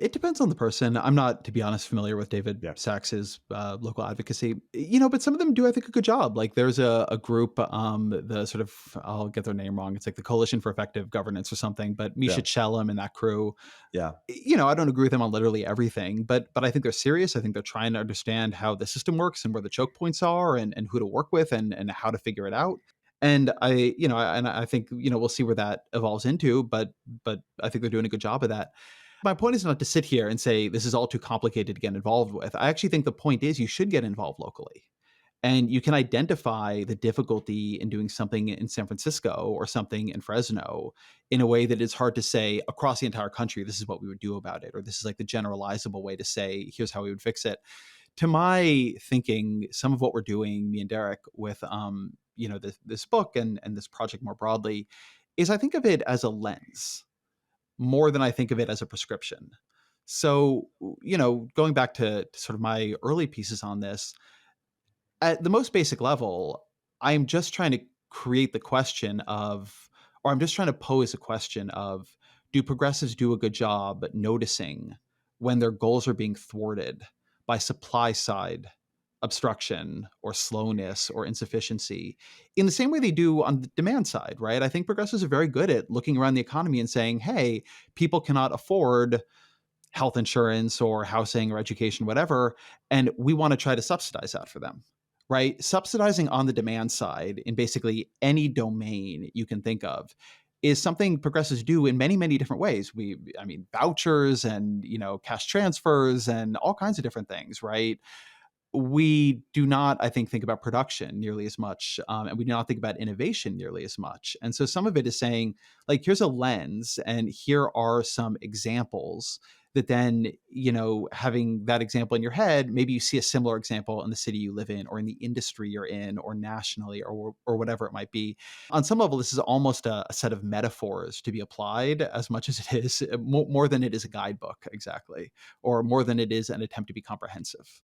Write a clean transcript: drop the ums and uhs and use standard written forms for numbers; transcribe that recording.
It depends on the person. I'm not, to be honest, familiar with David Yeah. Sax's local advocacy, but some of them do, I think, a good job. Like there's a group, the sort of, I'll get their name wrong. It's like the Coalition for Effective Governance or something, but Yeah. Misha Chelem and that crew, Yeah. I don't agree with them on literally everything, but I think they're serious. I think they're trying to understand how the system works and where the choke points are and who to work with and how to figure it out. And I think, we'll see where that evolves into, but I think they're doing a good job of that. My point is not to sit here and say this is all too complicated to get involved with. I actually think the point is you should get involved locally. And you can identify the difficulty in doing something in San Francisco or something in Fresno in a way that it's hard to say across the entire country, this is what we would do about it, or this is like the generalizable way to say, here's how we would fix it. To my thinking, some of what we're doing, me and Derek, with this book and this project more broadly, is I think of it as a lens more than I think of it as a prescription. So, going back to sort of my early pieces on this, at the most basic level, I'm just trying to create the question of, or I'm just trying to pose a question of, do progressives do a good job at noticing when their goals are being thwarted by supply side obstruction or slowness or insufficiency in the same way they do on the demand side, right? I think progressives are very good at looking around the economy and saying, hey, people cannot afford health insurance or housing or education, whatever, and we want to try to subsidize that for them. Right? Subsidizing on the demand side in basically any domain you can think of is something progressives do in many, many different ways. I mean, vouchers and, cash transfers and all kinds of different things, right? We do not, I think about production nearly as much, and we do not think about innovation nearly as much. And so some of it is saying, like, here's a lens, and here are some examples that then, having that example in your head, maybe you see a similar example in the city you live in, or in the industry you're in, or nationally, or whatever it might be. On some level, this is almost a set of metaphors to be applied as much as it is more than it is a guidebook, exactly, or more than it is an attempt to be comprehensive.